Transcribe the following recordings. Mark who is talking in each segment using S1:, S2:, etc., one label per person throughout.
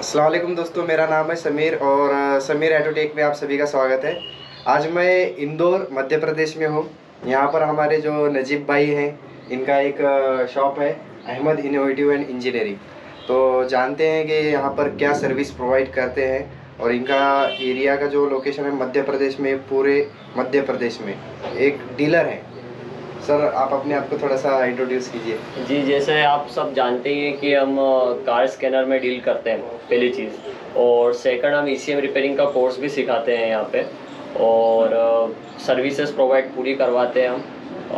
S1: अस्सलाम वालेकुम दोस्तों, मेरा नाम है समीर और समीर ऑटोटेक में आप सभी का स्वागत है। आज मैं इंदौर मध्य प्रदेश में हूँ। यहाँ पर हमारे जो नजीब भाई हैं, इनका एक शॉप है अहमद इनोवेटिव एंड इंजीनियरिंग। तो जानते हैं कि यहाँ पर क्या सर्विस प्रोवाइड करते हैं और इनका एरिया का जो लोकेशन है मध्य प्रदेश में, पूरे मध्य प्रदेश में एक डीलर है। सर, आप अपने आप को थोड़ा सा इंट्रोड्यूस कीजिए।
S2: जी, जैसे आप सब जानते ही हैं कि हम कार स्कैनर में डील करते हैं पहली चीज़, और सेकंड हम ईसीएम रिपेयरिंग का कोर्स भी सिखाते हैं यहाँ पे, और सर्विसेज प्रोवाइड पूरी करवाते हैं हम।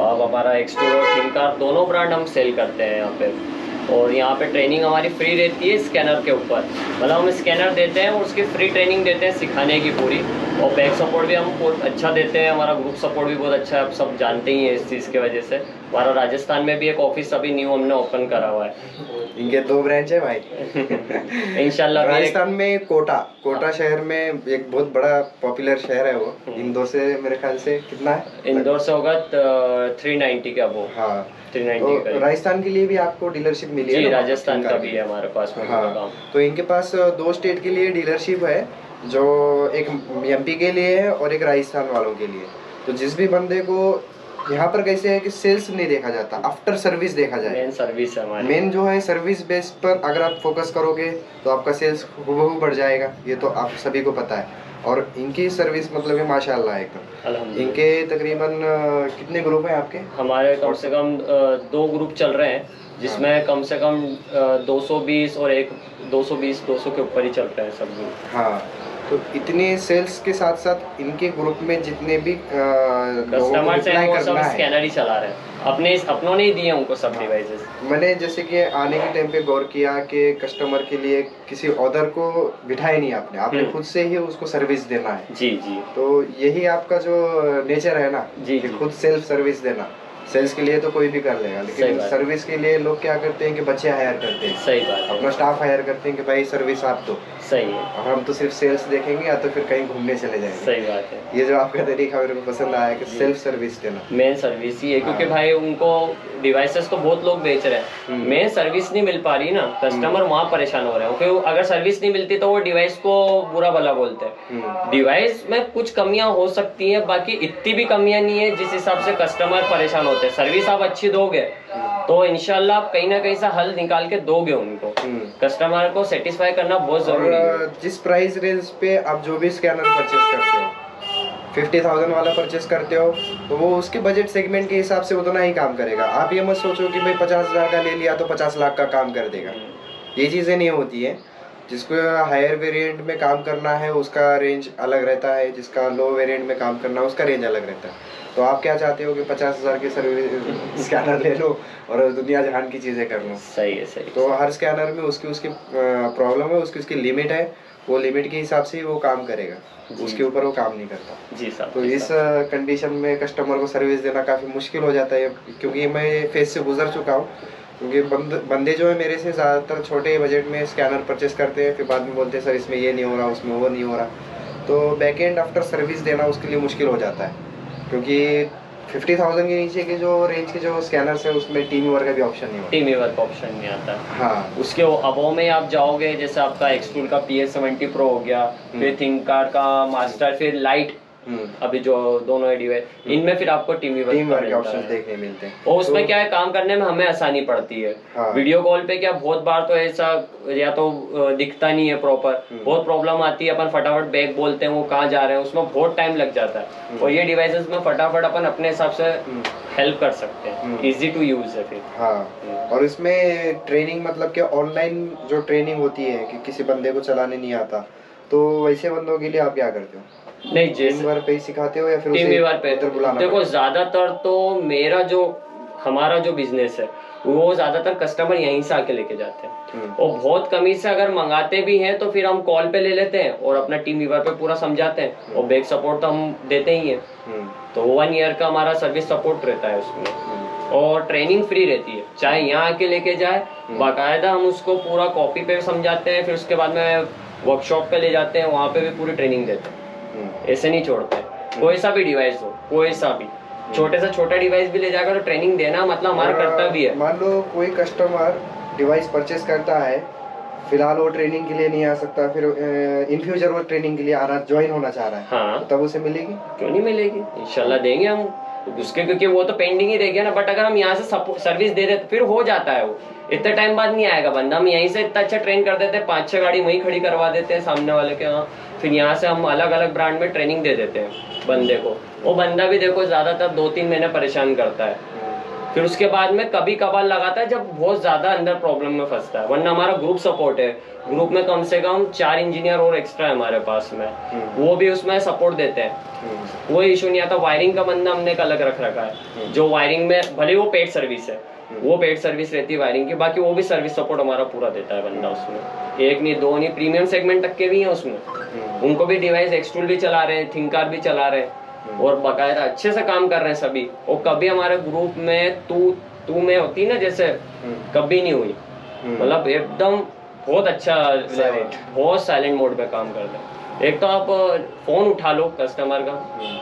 S2: अब हमारा एक्सटूड और थिंक कार दोनों ब्रांड हम सेल करते हैं यहाँ पे, और यहाँ पे ट्रेनिंग हमारी फ्री रहती है स्कैनर के ऊपर। मतलब हम स्कैनर देते हैं और उसकी फ्री ट्रेनिंग देते हैं सिखाने की पूरी, और बैक सपोर्ट भी हम बहुत अच्छा देते हैं। हमारा ग्रुप सपोर्ट भी बहुत अच्छा है, आप सब जानते ही हैं इस चीज़ की वजह से। हमारा राजस्थान में भी एक ऑफिस अभी न्यू हमने ओपन करा हुआ है।
S1: इनके 2 ब्रांच है भाई।
S2: इंशाल्लाह।
S1: राजस्थान में कोटा शहर में एक बहुत बड़ा पॉपुलर शहर है वो। इंदौर से मेरे ख्याल से कितना है?
S2: इंदौर से होगा 390 का वो।
S1: हाँ,
S2: 390
S1: तो राजस्थान के लिए भी आपको डीलरशिप मिली है?
S2: राजस्थान का भी है हमारे पास में।
S1: हाँ, तो इनके पास 2 स्टेट के लिए डीलरशिप है, जो एक एमपी के लिए है और एक राजस्थान वालों के लिए। तो जिस भी बंदे को यहाँ पर कैसे है कि सेल्स नहीं देखा जाता, आफ्टर सर्विस देखा जाए।
S2: मेन सर्विस है हमारी।
S1: मेन जो है सर्विस बेस पर अगर आप फोकस करोगे तो आपका सेल्स हूबहू बढ़ जाएगा, ये तो आप सभी को पता है। और इनकी सर्विस मतलब है माशाल्लाह एकदम।
S2: अल्हम्दुलिल्लाह।
S1: इनके तकरीबन कितने ग्रुप हैं आपके?
S2: हमारे कम से कम 2 ग्रुप चल रहे हैं, जिसमें कम से कम 220 और एक 200 के ऊपर ही चल रहे हैं सब ग्रुप।
S1: हाँ, तो इतने सेल्स के साथ साथ इनके ग्रुप में जितने भी
S2: कस्टमर्स हैं वो सब स्कैनर ही चला रहे हैं, अपनों ने ही दिए उनको सब डिवाइसेस।
S1: मैंने जैसे कि आने के टाइम पे गौर किया कि कस्टमर के लिए किसी ऑर्डर को बिठाए नहीं आपने खुद से ही उसको सर्विस देना है।
S2: जी जी।
S1: तो यही आपका जो नेचर है ना,
S2: जी,
S1: कि खुद सेल्फ सर्विस देना। सेल्स के लिए तो कोई भी कर लेगा, लेकिन सर्विस के लिए लोग क्या करते हैं कि बच्चे हायर करते हैं।
S2: सही बात है।
S1: अपना स्टाफ हायर करते हैं कि भाई सर्विस आप दो।
S2: सही है।
S1: और हम तो सिर्फ सेल्स देखेंगे या तो फिर कहीं घूमने चले जाएंगे।
S2: सही बात है।
S1: ये जो आपका तरीका मेरे को पसंद आया कि सेल्फ सर्विस देना।
S2: मेन सर्विस ही है, क्योंकि भाई उनको डिवाइसेस तो बहुत लोग बेच रहे हैं, मेन सर्विस नहीं मिल पा रही ना, कस्टमर वहाँ परेशान हो रहे हैं। क्योंकि अगर सर्विस नहीं मिलती तो वो डिवाइस को बुरा भला बोलते हैं। डिवाइस में कुछ कमियां हो सकती हैं, बाकी इतनी भी कमियां नहीं है जिस हिसाब से कस्टमर परेशान होते हैं। सर्विस आप अच्छी दोगे तो इंशाल्लाह आप कहीं ना कहीं से हल निकाल के दोगे उनको। कस्टमर को सेटिस्फाई करना बहुत जरूरी है।
S1: जिस प्राइस रेंज पे आप जो भी स्कैनर परचेस करते हो, 50,000 वाला परचेस करते हो, तो वो उसके बजट सेगमेंट के हिसाब से उतना ही काम करेगा। आप ये मत सोचो कि भाई 50,000 का ले लिया तो 50 लाख का काम कर देगा। ये चीज़ें नहीं होती है। जिसको हायर वेरिएंट में काम करना है उसका रेंज अलग रहता है, जिसका लो वेरिएंट में काम करना है उसका रेंज अलग रहता है। तो आप क्या चाहते हो कि 50,000 के सर्विस स्कैनर ले लो और दुनिया जहान की चीज़ें कर लो।
S2: सही है, सही।
S1: तो हर स्कैनर में उसकी प्रॉब्लम है, उसकी लिमिट है। वो लिमिट के हिसाब से ही वो काम करेगा, उसके ऊपर वो काम नहीं करता।
S2: जी साहब।
S1: तो इस कंडीशन में कस्टमर को सर्विस देना काफ़ी मुश्किल हो जाता है, क्योंकि मैं फेज से गुजर चुका हूँ। क्योंकि बंदे जो है मेरे से ज़्यादातर छोटे बजट में स्कैनर परचेस करते हैं, फिर बाद में बोलते हैं सर इसमें ये नहीं हो रहा, उसमें वो नहीं हो रहा। तो बैक एंड आफ्टर सर्विस देना उसके लिए मुश्किल हो जाता है, क्योंकि 50,000 के नीचे के जो रेंज के जो स्कैनर्स है उसमें टीम वीवर का भी ऑप्शन नहीं होता।
S2: टीम वीवर का ऑप्शन नहीं आता।
S1: हाँ,
S2: उसके अबो में आप जाओगे, जैसे आपका एक्सटूल का PS70 प्रो हो गया, फिर थिंककार का मास्टर, फिर लाइट, अभी जो दोनों डिवाइस, इनमें फिर आपको टीम वीवर
S1: के ऑप्शंस देखने मिलते हैं।
S2: और उसमें क्या है, काम करने में हमें आसानी पड़ती है। वीडियो कॉल पे क्या बहुत बार तो ऐसा या तो दिखता नहीं है प्रॉपर, बहुत प्रॉब्लम आती है। अपन फटाफट बैग बोलते हैं, वो कहाँ जा रहे हैं, उसमें बहुत टाइम लग जाता है। और ये डिवाइसेस में फटाफट अपन अपने हिसाब से हेल्प कर सकते हैं, इजी टू यूज है फिर।
S1: हाँ, और इसमें ट्रेनिंग मतलब कि ऑनलाइन जो ट्रेनिंग होती है कि किसी बंदे को चलाने नहीं आता, तो वैसे बंदों के लिए आप क्या करते हो?
S2: नहीं, जैसे
S1: टीम वीवर पे ही सिखाते हो या फिर
S2: टीम वीवर पे? देखो, ज्यादातर तो हमारा जो बिजनेस है वो ज्यादातर कस्टमर यहीं से आके लेके जाते हैं, और बहुत कमी से अगर मंगाते भी हैं तो फिर हम कॉल पे ले लेते हैं और अपना टीम वीवर पे पूरा समझाते हैं, और बैक सपोर्ट तो हम देते ही हैं। तो 1 ईयर का हमारा सर्विस सपोर्ट रहता है उसमें, और ट्रेनिंग फ्री रहती है। चाहे यहाँ आके लेके जाए, बाकायदा हम उसको पूरा कॉपी पे समझाते हैं, फिर उसके बाद में वर्कशॉप पे ले जाते हैं, वहाँ पे भी पूरी ट्रेनिंग देते हैं। ऐसे नहीं छोड़ते। कोई सा भी डिवाइस हो, कोई सा भी छोटे से छोटा डिवाइस भी ले जाकर तो ट्रेनिंग देना मतलब हमारा कर्तव्य है।
S1: मान लो कोई कस्टमर डिवाइस परचेस करता है, फिलहाल वो ट्रेनिंग के लिए नहीं आ सकता, फिर इन फ्यूचर वो ट्रेनिंग के लिए आना ज्वाइन होना चाह रहा है,
S2: हाँ
S1: तो तब उसे मिलेगी?
S2: क्यों नहीं मिलेगी, इंशाल्लाह देंगे हम उसके, क्योंकि वो तो पेंडिंग ही रह गया ना। बट अगर हम यहाँ से सर्विस दे देते फिर हो जाता है, वो इतने टाइम बाद नहीं आएगा बंदा। हम यहीं से इतना अच्छा ट्रेन कर देते हैं, 5-6 गाड़ी वहीं खड़ी करवा देते हैं सामने वाले के यहाँ, फिर यहाँ से हम अलग अलग ब्रांड में ट्रेनिंग दे देते हैं बंदे को। वो बंदा भी देखो ज्यादातर 2-3 महीने परेशान करता है, फिर उसके बाद में कभी कभार लगाता है जब बहुत ज्यादा अंदर प्रॉब्लम में फंसता है। वरना हमारा ग्रुप सपोर्ट है, ग्रुप में कम से कम 4 इंजीनियर और एक्स्ट्रा है हमारे पास में, वो भी उसमें सपोर्ट देते हैं। वो इशू नहीं आता। वायरिंग का बंदा हमने एक अलग रख रखा है, जो वायरिंग में भले वो पेड सर्विस है, वो पेड सर्विस रहती है वायरिंग की, बाकी वो भी सर्विस सपोर्ट हमारा पूरा देता है बंदा उसमें। एक नहीं, 2 नहीं, प्रीमियम सेगमेंट तक के भी हैं उसमें। उनको भी डिवाइस एक्सटूल भी चला रहे हैं, थिंकार भी चला रहे हैं, और बकायदा अच्छे से काम कर रहे हैं सभी। और कभी हमारे ग्रुप में तू में होती ना जैसे, कभी नहीं हुई। मतलब एकदम बहुत अच्छा, बहुत साइलेंट मोड पे काम कर रहे हैं। एक तो आप फोन उठा लो कस्टमर का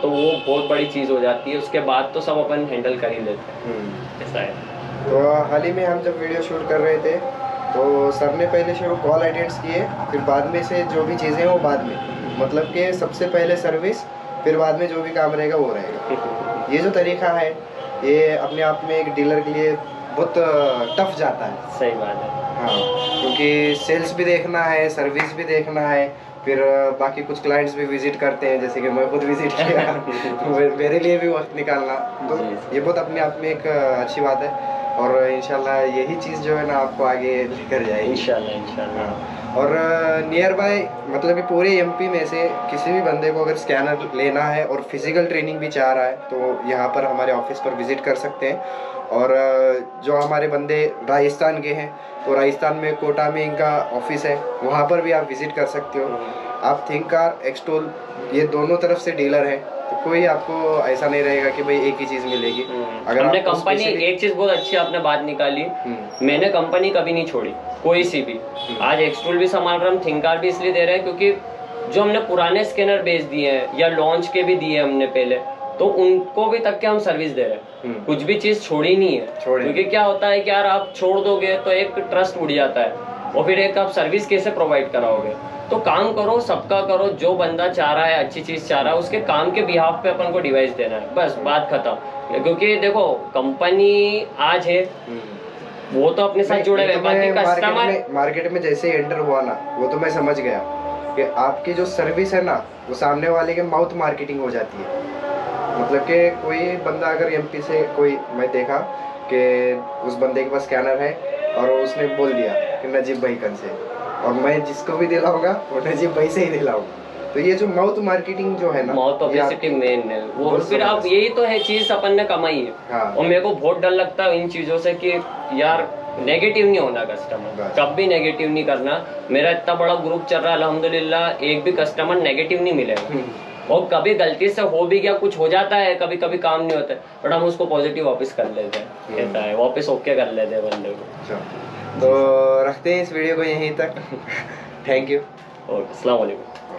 S2: तो वो बहुत बड़ी चीज हो जाती है, उसके बाद तो सब अपन हैंडल कर ही लेते हैं, ऐसा है।
S1: तो हाल ही में हम जब वीडियो शूट कर रहे थे तो सर ने पहले शुरू कॉल अटेंड्स किए, फिर बाद में से जो भी चीज़ें वो बाद में, मतलब कि सबसे पहले सर्विस, फिर बाद में जो भी काम रहेगा वो रहेगा। ये जो तरीका है ये अपने आप में एक डीलर के लिए बहुत टफ जाता है।
S2: सही बात है।
S1: हाँ, क्योंकि सेल्स भी देखना है, सर्विस भी देखना है, फिर बाकी कुछ क्लाइंट्स भी विजिट करते हैं, जैसे कि मैं खुद विजिट किया तो मेरे लिए भी वक्त निकालना, तो ये बहुत अपने आप में एक अच्छी बात है। और इंशाल्लाह यही चीज़ जो है ना आपको आगे लेकर जाएगी इंशाल्लाह। और नियर बाय, मतलब कि पूरे एमपी में से किसी भी बंदे को अगर स्कैनर लेना है और फिजिकल ट्रेनिंग भी चाह रहा है तो यहाँ पर हमारे ऑफिस पर विजिट कर सकते हैं। और जो हमारे बंदे राजस्थान के हैं तो राजस्थान में कोटा में इनका ऑफिस है, वहाँ पर भी आप विजिट कर सकते हो। आप थिंकार, एक्सटोल ये दोनों तरफ से डीलर है, तो कोई आपको ऐसा नहीं रहेगा कि भाई एक ही चीज़ मिलेगी।
S2: अगर हमने कंपनी, एक चीज़ बहुत अच्छी आपने बात निकाली, मैंने कंपनी कभी नहीं छोड़ी कोई सी भी। आज एक्सटोल भी संभाल रहे हम, थिंकार भी इसलिए दे रहे हैं क्योंकि जो हमने पुराने स्कैनर बेच दिए हैं या लॉन्च के भी दिए हमने पहले, तो उनको भी तक के हम सर्विस दे रहे हैं, कुछ भी चीज छोड़ी नहीं है। क्योंकि क्या होता है कि यार आप छोड़ दोगे तो एक ट्रस्ट उड़ जाता है, और फिर एक आप सर्विस कैसे प्रोवाइड कराओगे। तो काम करो, सबका करो, जो बंदा चाह रहा है अच्छी चीज चाह रहा है उसके काम के बिहाफ पे अपन को डिवाइस देना है, बस बात खत्म। क्योंकि देखो कंपनी आज है वो तो अपने साथ जुड़े हुए, बाकी कस्टमर
S1: मार्केट में जैसे एंटर हुआ ना, वो तो मैं समझ गया कि आपकी जो सर्विस है ना वो सामने वाले के माउथ मार्केटिंग हो जाती है। मतलब कि कोई बंदा अगर एमपी से, कोई मैं देखा कि उस बंदे के पास स्कैनर है और उसने बोल दिया कि नजीब भाई कन से, और मैं जिसको भी दिलाऊंगा वो नजीब भाई से ही दिलाऊंगा। तो ये जो माउथ मार्केटिंग जो है ना,
S2: माउथ पब्लिसिटी मेन है वो। फिर अब यही तो है चीज अपन ने कमाई है। हाँ। और मेरे को बहुत डर लगता है इन चीजों से कि यार नेगेटिव नहीं होना कस्टमर, कभी नेगेटिव नहीं करना। मेरा इतना बड़ा ग्रुप चल रहा है अल्हम्दुलिल्लाह, एक भी कस्टमर नेगेटिव नहीं मिलेगा। और कभी गलती से हो भी गया, कुछ हो जाता है, कभी कभी काम नहीं होता है, बट हम उसको पॉजिटिव वापस कर लेते हैं, कहता है वापस ओके कर लेते हैं बंदे को।
S1: तो रखते हैं इस वीडियो को यहीं तक। Thank you.
S2: ओके, अस्सलाम वालेकुम।